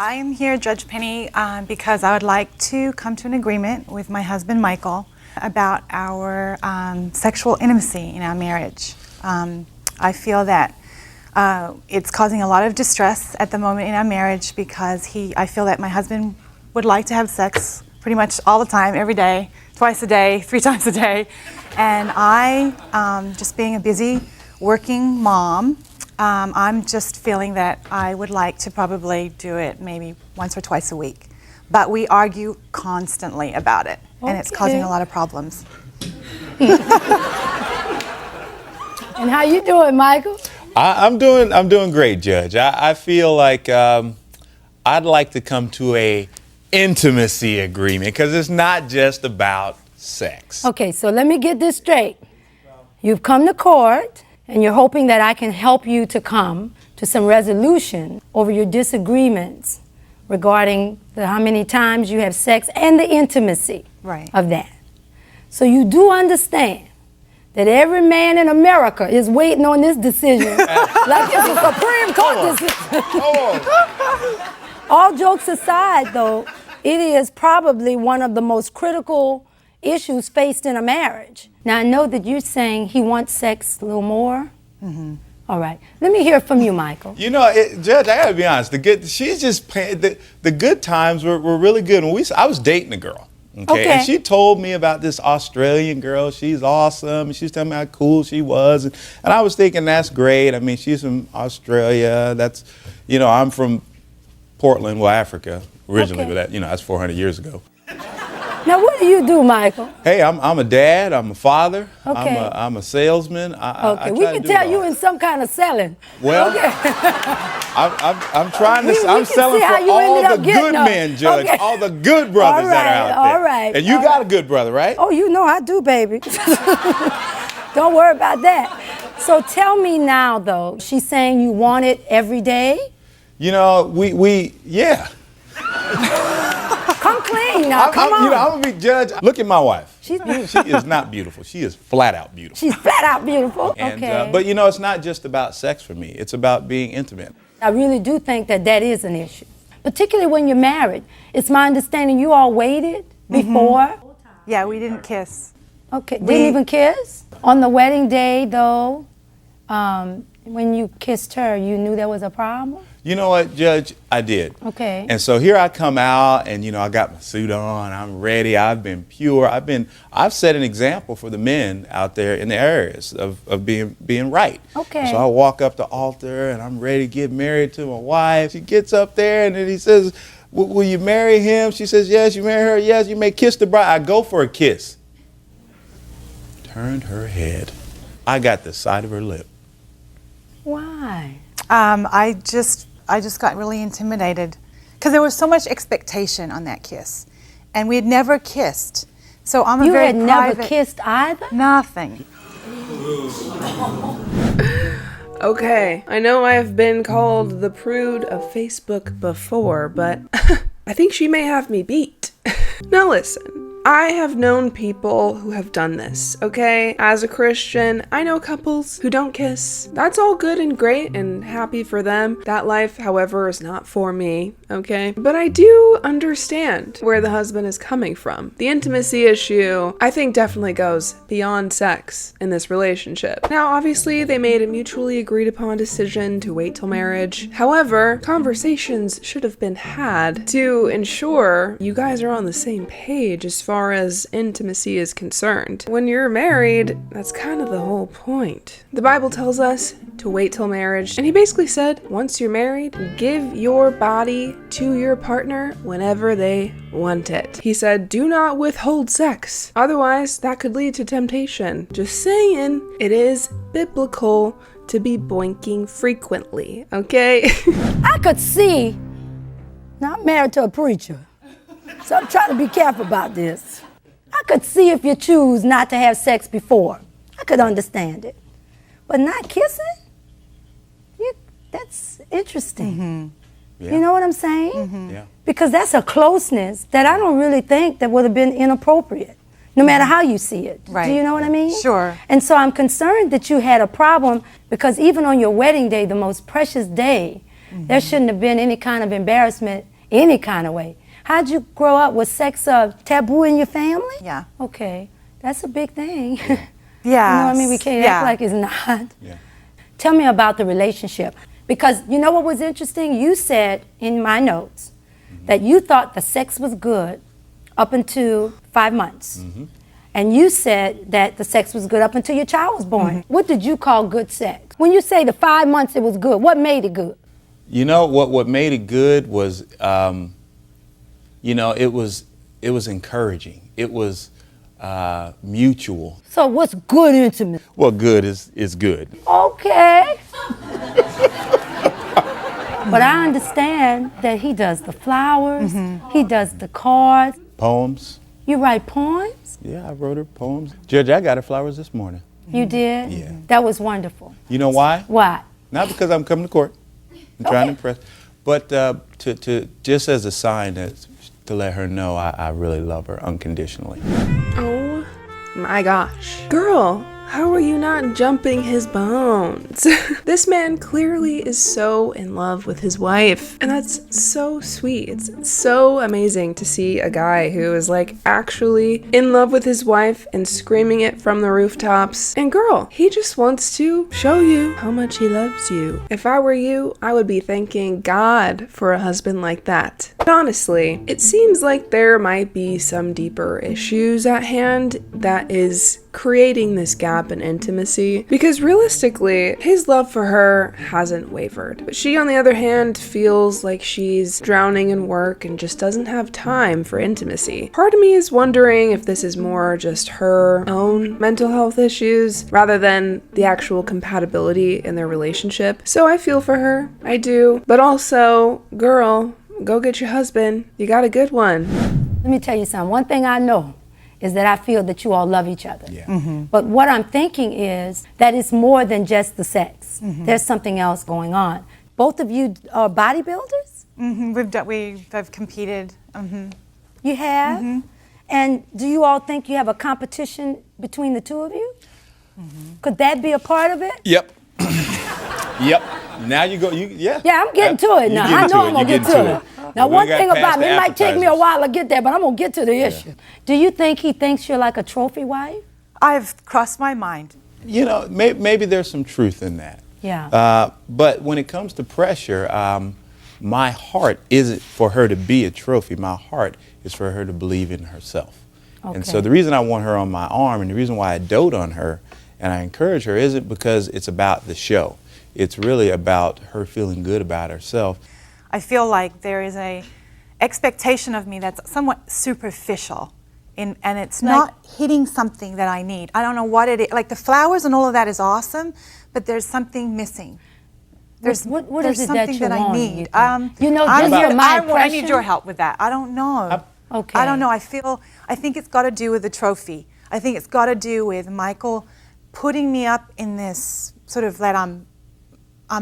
I am here, Judge Penny, because I would like to come to an agreement with my husband, Michael, about our sexual intimacy in our marriage. I feel that it's causing a lot of distress at the moment in our marriage because I feel that my husband would like to have sex pretty much all the time, every day, twice a day, 3 times a day. And I, just being a busy working mom, I'm just feeling that I would like to probably do it maybe once or twice a week. But we argue constantly about it, and it's causing a lot of problems. And how you doing, Michael? I'm doing great, Judge. I feel like I'd like to come to a intimacy agreement because it's not just about sex. Okay, so let me get this straight. You've come to court, and you're hoping that I can help you to come to some resolution over your disagreements regarding how many times you have sex and the intimacy of that. So you do understand that every man in America is waiting on this decision like it's a Supreme Court decision. All jokes aside, though, it is probably one of the most critical issues faced in a marriage. Now, I know that you're saying he wants sex a little more. Mm-hmm. All right. Let me hear from you, Michael. You know, Judge, I gotta be honest. The good times were really good. I was dating a girl. Okay. And she told me about this Australian girl. She's awesome. And she's telling me how cool she was. And I was thinking, that's great. I mean, she's from Australia. That's, I'm from Portland, Africa originally, but that's 400 years ago. Now, what do you do, Michael? Hey, I'm a dad. I'm a father. Okay. I'm a salesman. I we can tell you in some kind of selling. Well, okay. I'm trying to. I'm selling for all the good men, Judge. Okay. All the good brothers that are out there. All right. And you got a good brother, right? Oh, I do, baby. Don't worry about that. So tell me now, though. She's saying you want it every day? Yeah. Come clean now, come on. I'm gonna be Judge. Look at my wife. She's beautiful. She is not beautiful. She is flat out beautiful. She's flat out beautiful. And, okay. But it's not just about sex for me. It's about being intimate. I really do think that is an issue, particularly when you're married. It's my understanding you all waited before. Yeah, we didn't kiss. Okay, didn't even kiss? On the wedding day, though, when you kissed her, you knew there was a problem? You know what, Judge? I did. Okay. And so here I come out, and I got my suit on. I'm ready. I've been pure. I've set an example for the men out there in the areas of being right. Okay. So I walk up the altar, and I'm ready to get married to my wife. She gets up there, and then he says, "Will you marry him?" She says, "Yes." You marry her? Yes. You may kiss the bride. I go for a kiss. Turned her head. I got the side of her lip. Why? I just got really intimidated because there was so much expectation on that kiss, and we had never kissed. So I'm a very private. You had never kissed either? Nothing. Okay, I know I've been called the prude of Facebook before, but I think she may have me beat. Now listen. I have known people who have done this, okay? As a Christian, I know couples who don't kiss. That's all good and great and happy for them. That life, however, is not for me, okay? But I do understand where the husband is coming from. The intimacy issue, I think, definitely goes beyond sex in this relationship. Now, obviously, they made a mutually agreed upon decision to wait till marriage. However, conversations should have been had to ensure you guys are on the same page as far as intimacy is concerned. When you're married, that's kind of the whole point. The Bible tells us to wait till marriage, and he basically said, once you're married, give your body to your partner whenever they want it. He said, do not withhold sex. Otherwise, that could lead to temptation. Just saying, it is biblical to be boinking frequently, okay? I could see, now I'm married to a preacher, so I'm trying to be careful about this. I could see if you choose not to have sex before. I could understand it. But not kissing? That's interesting. Mm-hmm. Yeah. You know what I'm saying? Mm-hmm. Yeah. Because that's a closeness that I don't really think that would have been inappropriate, no matter how you see it. Right. Do you know what I mean? Sure. And so I'm concerned that you had a problem because even on your wedding day, the most precious day, There shouldn't have been any kind of embarrassment, any kind of way. How'd you grow up? Was sex taboo in your family? Yeah. Okay, that's a big thing. Yeah. You know what I mean? We can't act like it's not. Yeah. Tell me about the relationship. Because you know what was interesting? You said in my notes that you thought the sex was good up until 5 months. And you said that the sex was good up until your child was born. What did you call good sex? When you say the 5 months it was good, what made it good? You know, what made it good was, you know, it was encouraging. It was mutual. So what's good intimacy? Well, good is good. Okay. But I understand that he does the flowers, he does the cards. Poems. You write poems? Yeah, I wrote her poems. Judge, I got her flowers this morning. You did? Yeah. That was wonderful. You know why? Why? Not because I'm coming to court and trying to impress, but to just as a sign to let her know I really love her unconditionally. Oh my gosh. Girl, how are you not jumping his bones? This man clearly is so in love with his wife, and that's so sweet. It's so amazing to see a guy who is like actually in love with his wife and screaming it from the rooftops. And girl, he just wants to show you how much he loves you. If I were you, I would be thanking God for a husband like that. But honestly, it seems like there might be some deeper issues at hand that is creating this gap in intimacy, because realistically his love for her hasn't wavered, but she on the other hand feels like she's drowning in work and just doesn't have time for intimacy. Part of me is wondering if this is more just her own mental health issues rather than the actual compatibility in their relationship. So I feel for her, I do, but also, girl, go get your husband. You got a good one. Let me tell you something. One thing I know is that I feel that you all love each other. Yeah. But what I'm thinking is that it's more than just the sex. There's something else going on. Both of you are bodybuilders? I've competed. You have? And do you all think you have a competition between the two of you? Could that be a part of it? Yep. Yep. Now you go. Yeah. Yeah, I'm getting to it now. I know I'm gonna get to it. Now, We one got thing past about me, the it might take me a appetizers. while to get there, but I'm gonna get to the issue. Do you think he thinks you're like a trophy wife? I've crossed my mind. You know, maybe there's some truth in that. Yeah. But when it comes to pressure, my heart isn't for her to be a trophy. My heart is for her to believe in herself. And so Okay. the reason I want her on my arm and the reason why I dote on her and I encourage her isn't because it's about the show. It's really about her feeling good about herself. I feel like there is a expectation of me that's somewhat superficial, and it's not hitting something that I need. I don't know what it is. Like the flowers and all of that is awesome, but there's something missing. There's What there's is it that something you that I want, need. you know, just from my I need impression- your help with that. I don't know. Okay. I don't know. I think it's got to do with the trophy. I think it's got to do with Michael putting me up in this sort of that I'm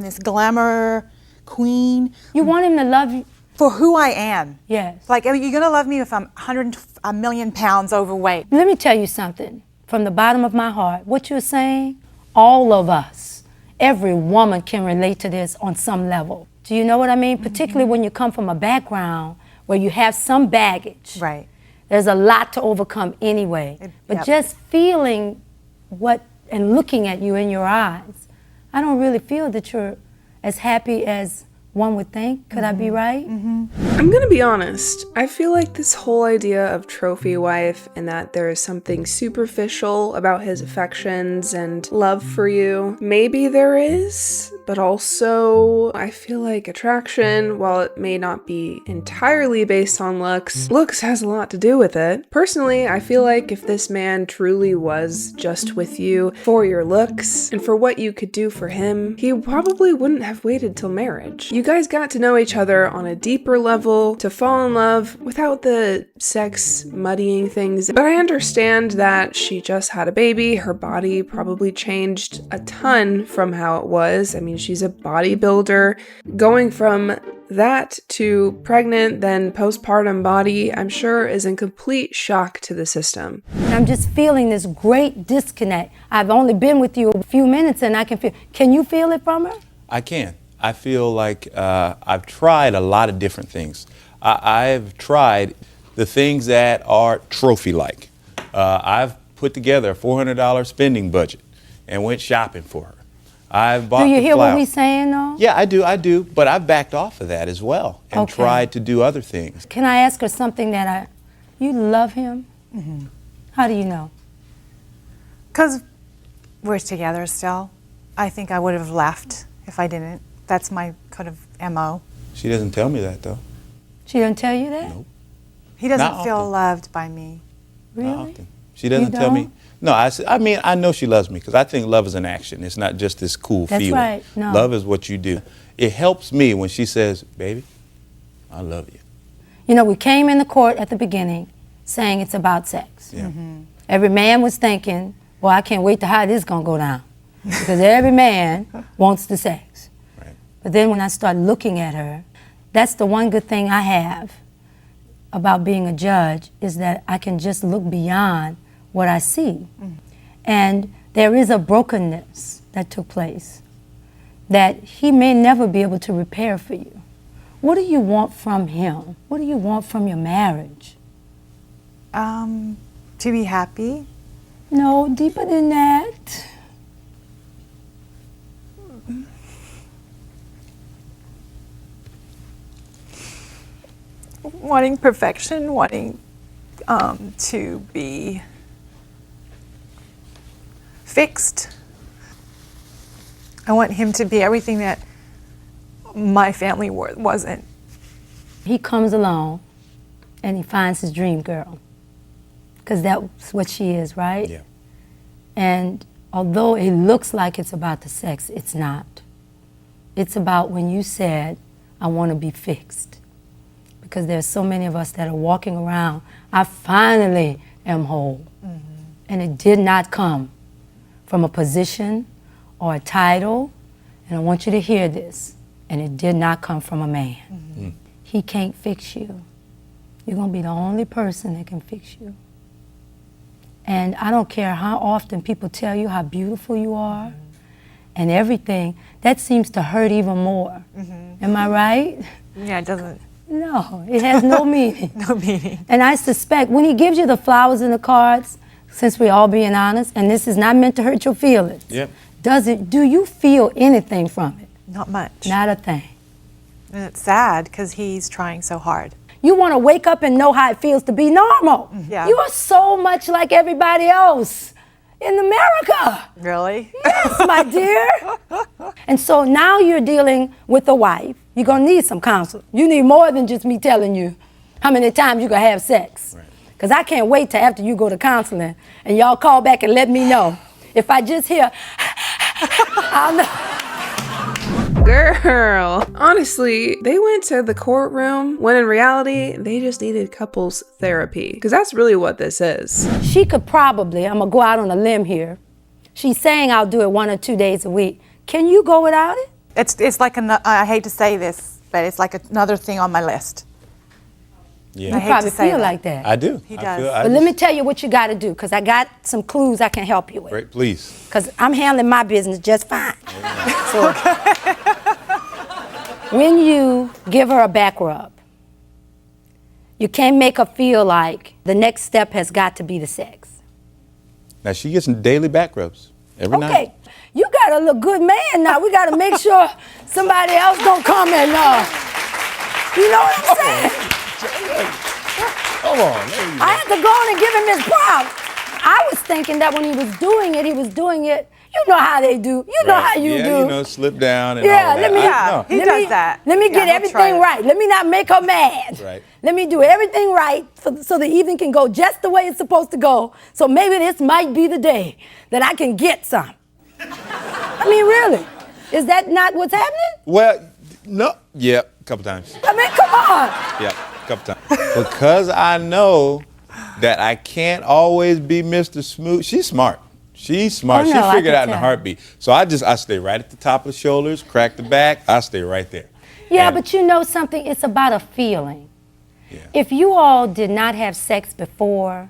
this glamour queen You want him to love you? for who I am. Yes. Like, I mean, you're gonna love me if I'm 100 million pounds overweight. Let me tell you something from the bottom of my heart. What you're saying, all of us, every woman can relate to this on some level. Do you know what I mean? Particularly when you come from a background where you have some baggage. Right. There's a lot to overcome anyway. But Yep. just feeling what and looking at you in your eyes, I don't really feel that you're as happy as one would think. Could I be right? I'm gonna be honest. I feel like this whole idea of trophy wife and that there is something superficial about his affections and love for you. Maybe there is, but also I feel like attraction, while it may not be entirely based on looks has a lot to do with it. Personally, I feel like if this man truly was just with you for your looks and for what you could do for him, he probably wouldn't have waited till marriage. You guys got to know each other on a deeper level to fall in love without the sex muddying things. But I understand that she just had a baby. Her body probably changed a ton from how it was. I mean, she's a bodybuilder. Going from that to pregnant, then postpartum body, I'm sure is in complete shock to the system. And I'm just feeling this great disconnect. I've only been with you a few minutes and I can feel, can you feel it from her? I can. I feel like I've tried a lot of different things. I've tried the things that are trophy-like. I've put together a $400 spending budget and went shopping for her. I've bought Do you the hear what flowers. we're saying, though? Yeah, I do. But I've backed off of that as well and Okay. tried to do other things. Can I ask her something that you love him? Mm-hmm. How do you know? Because we're together still. I think I would have left if I didn't. That's my kind of MO. She doesn't tell me that, though. She didn't tell you that? Nope. He doesn't Not feel often. loved by me. Really? Not often. She doesn't tell me. don't? No, I mean, I know she loves me because I think love is an action. It's not just this cool That's feeling. right. No. Love is what you do. It helps me when she says, baby, I love you. You know, we came in the court at the beginning saying it's about sex. Yeah. Every man was thinking, well, I can't wait to how this is going to go down. Because every man wants the sex. Right. But then when I started looking at her, that's the one good thing I have about being a judge is that I can just look beyond what I see. And there is a brokenness that took place that he may never be able to repair for you. What do you want from him? What do you want from your marriage? To be happy. No, deeper than that. Wanting perfection, wanting to be fixed. I want him to be everything that my family wasn't. He comes along and he finds his dream girl. Because that's what she is, right? Yeah. And although it looks like it's about the sex, it's not. It's about when you said, I want to be fixed. Because there's so many of us that are walking around, I finally am whole. Mm-hmm. And it did not come from a position or a title. And I want you to hear this. And it did not come from a man. Mm-hmm. He can't fix you. You're going to be the only person that can fix you. And I don't care how often people tell you how beautiful you are and everything, that seems to hurt even more. Mm-hmm. Am I right? Yeah, it doesn't. No, it has no meaning. No meaning. And I suspect when he gives you the flowers and the cards, since we're all being honest, and this is not meant to hurt your feelings, Yep. do you feel anything from it? Not much. Not a thing. And it's sad because he's trying so hard. You want to wake up and know how it feels to be normal. Yeah. You are so much like everybody else in America. Really? Yes, my dear. And so now you're dealing with a wife. You're going to need some counsel. You need more than just me telling you how many times you going to have sex. Because I can't wait till after you go to counseling and y'all call back and let me know. If I just hear, I'll know. Girl, honestly, they went to the courtroom when in reality, they just needed couples therapy. Because that's really what this is. She could probably, I'm going to go out on a limb here. She's saying I'll do it 1 or 2 days a week. Can you go without it? It's like, I hate to say this, but it's like another thing on my list. Yeah. You hate probably to say feel that. like that. I do. He I does. feel- But let me tell you what you got to do, because I got some clues I can help you with. Great, please. Because I'm handling my business just fine. So, when you give her a back rub, you can't make her feel like the next step has got to be the sex. Now, she gets daily back rubs every night. Okay, you got to look good man now. We got to make sure somebody else don't come and, you know what I'm saying? Come on. There you go. I had to go on and give him his props. I was thinking that when he was doing it, you know how they do. You know how you yeah, do. you know, slip down and Yeah, all that. let me- Yeah, he Let does me- that. Let me Yeah, get he'll try everything it. right. Let me not make her mad. Right. Let me do everything right so the evening can go just the way it's supposed to go. So maybe this might be the day that I can get some. I mean, really. Is that not what's happening? Well, no. Yeah, a couple times. I mean, come on. Yeah, a couple times. Because I know that I can't always be Mr. Smooth. She's smart. She's smart. Oh, no, I She figured can out in a tell. heartbeat. So I stay right at the top of the shoulders, crack the back. I stay right there. Yeah, And- but you know something? It's about a feeling. Yeah. If you all did not have sex before,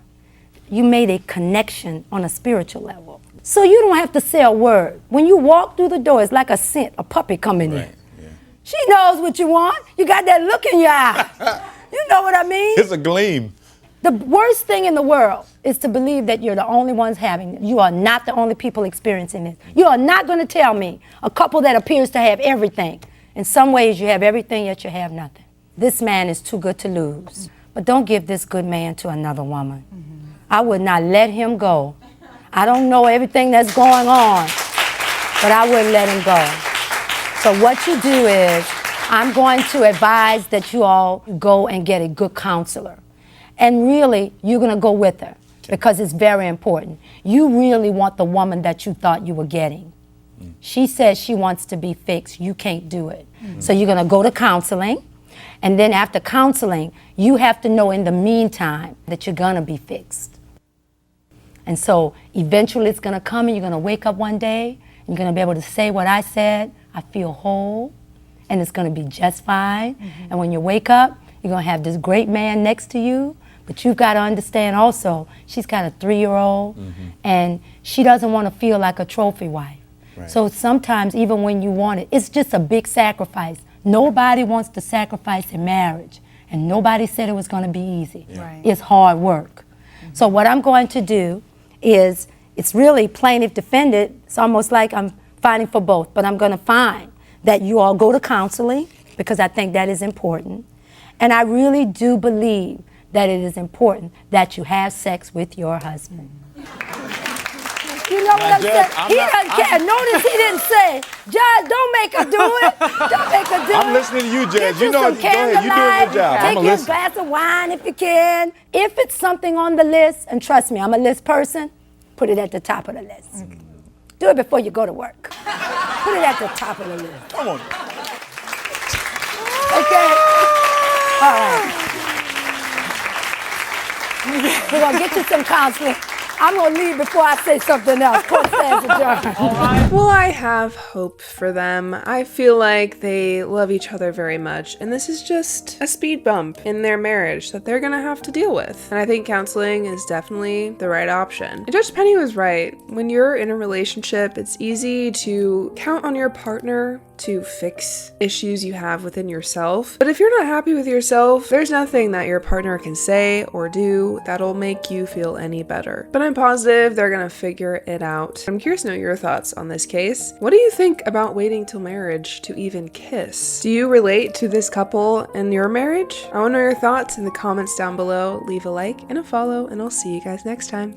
you made a connection on a spiritual level. So you don't have to say a word. When you walk through the door, it's like a scent, a puppy coming in. Right, yeah. She knows what you want. You got that look in your eye. You know what I mean? It's a gleam. The worst thing in the world is to believe that you're the only ones having it. You are not the only people experiencing this. You are not going to tell me a couple that appears to have everything. In some ways, you have everything, yet you have nothing. This man is too good to lose. But don't give this good man to another woman. I would not let him go. I don't know everything that's going on, but I wouldn't let him go. So what you do is, I'm going to advise that you all go and get a good counselor. And really, you're going to go with her because it's very important. You really want the woman that you thought you were getting. She says she wants to be fixed. You can't do it. So you're going to go to counseling. And then after counseling, you have to know in the meantime that you're going to be fixed. And so eventually it's going to come and you're going to wake up one day. And you're going to be able to say what I said. I feel whole. And it's going to be just fine. And when you wake up, you're going to have this great man next to you. But you've got to understand also, she's got a 3-year-old, and she doesn't want to feel like a trophy wife. Right. So sometimes, even when you want it, it's just a big sacrifice. Nobody wants to sacrifice in marriage, and nobody said it was going to be easy. Yeah. Right. It's hard work. So what I'm going to do is, it's really plaintiff defendant. It's almost like I'm fighting for both, but I'm going to find that you all go to counseling, because I think that is important. And I really do believe that it is important that you have sex with your husband. You know what I'm saying? He doesn't care. Notice he didn't say, Judge, don't make her do it. Don't make her do it. I'm listening to you, Judge. You know, some go ahead. You're doing your job. Take you a glass of wine if you can. If it's something on the list, and trust me, I'm a list person, put it at the top of the list. Do it before you go to work. Put it at the top of the list. Come on. Okay? All right. We're going to get you some counseling. I'm going to leave before I say something else. Court stands adjourned. Well, I have hope for them. I feel like they love each other very much, and this is just a speed bump in their marriage that they're gonna have to deal with. And I think counseling is definitely the right option. And Judge Penny was right. When you're in a relationship, it's easy to count on your partner to fix issues you have within yourself. But if you're not happy with yourself, there's nothing that your partner can say or do that'll make you feel any better. But I'm positive they're gonna figure it out. I'm curious to know your thoughts on this case. What do you think about waiting till marriage to even kiss? Do you relate to this couple in your marriage? I want to know your thoughts in the comments down below. Leave a like and a follow, and I'll see you guys next time.